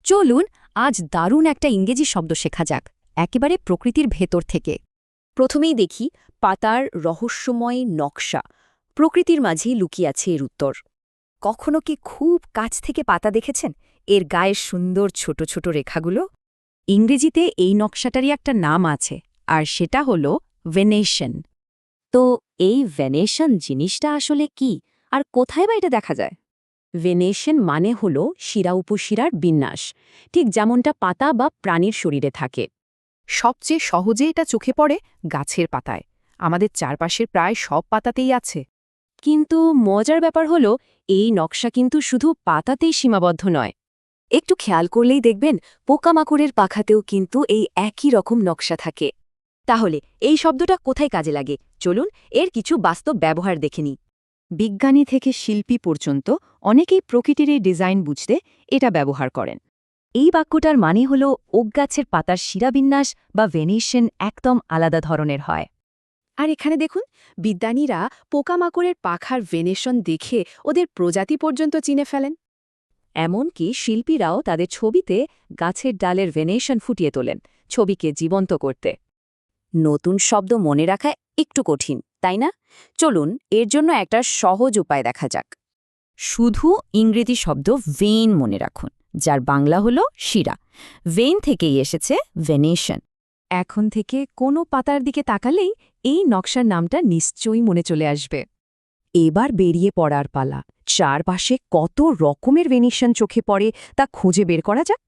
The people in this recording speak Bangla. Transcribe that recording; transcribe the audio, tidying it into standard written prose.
চলুন আজ দারুণ একটা ইংরেজি শব্দ শেখা যাক, একেবারে প্রকৃতির ভেতর থেকে। প্রথমেই দেখি পাতার রহস্যময় নকশা। প্রকৃতির মাঝেই লুকিয়ে আছে এর উত্তর। কখনো কি খুব কাছ থেকে পাতা দেখেছেন? এর গায়ের সুন্দর ছোট ছোট রেখাগুলো। ইংরেজিতে এই নকশাটারই একটা নাম আছে, আর সেটা হলো ভেনেশন। তো এই ভেনেশন জিনিসটা আসলে কি, আর কোথায় বা এটা দেখা যায়? ভেনেশন মানে হল শিরা উপশিরার বিন্যাস, ঠিক যেমনটা পাতা বা প্রাণীর শরীরে থাকে। সবচেয়ে সহজে এটা চোখে পড়ে গাছের পাতায়। আমাদের চারপাশের প্রায় সব পাতাতেই আছে। কিন্তু মজার ব্যাপার হলো এই নকশা কিন্তু শুধু পাতাতেই সীমাবদ্ধ নয়। একটু খেয়াল করলেই দেখবেন পোকামাকড়ের পাখাতেও কিন্তু এই একই রকম নকশা থাকে। তাহলে এই শব্দটা কোথায় কাজে লাগে? চলুন এর কিছু বাস্তব ব্যবহার দেখে নিই। বিজ্ঞানী থেকে শিল্পী পর্যন্ত অনেকেই প্রকৃতির এই ডিজাইন বুঝতে এটা ব্যবহার করেন। এই বাক্যটার মানে হল ওক গাছের পাতার শিরাবিন্যাস বা ভেনেশন একদম আলাদা ধরনের হয়। আর এখানে দেখুন, বিজ্ঞানীরা পোকামাকড়ের পাখার ভেনেশন দেখে ওদের প্রজাতি পর্যন্ত চিনে ফেলেন। এমনকি শিল্পীরাও তাদের ছবিতে গাছের ডালের ভেনেশন ফুটিয়ে তোলেন, ছবিকে জীবন্ত করতে। নতুন শব্দ মনে রাখা একটু কঠিন, তাই না? চলুন এর জন্য একটা সহজ উপায় দেখা যাক। শুধু ইংরেজি শব্দ ভেইন মনে রাখুন, যার বাংলা হল শিরা। ভেইন থেকেই এসেছে ভেনেশন। এখন থেকে কোনো পাতার দিকে তাকালেই এই নকশার নামটা নিশ্চয়ই মনে চলে আসবে। এবার বেরিয়ে পড়ার পালা। চারপাশে কত রকমের ভেনেশন চোখে পড়ে তা খুঁজে বের করা যাক।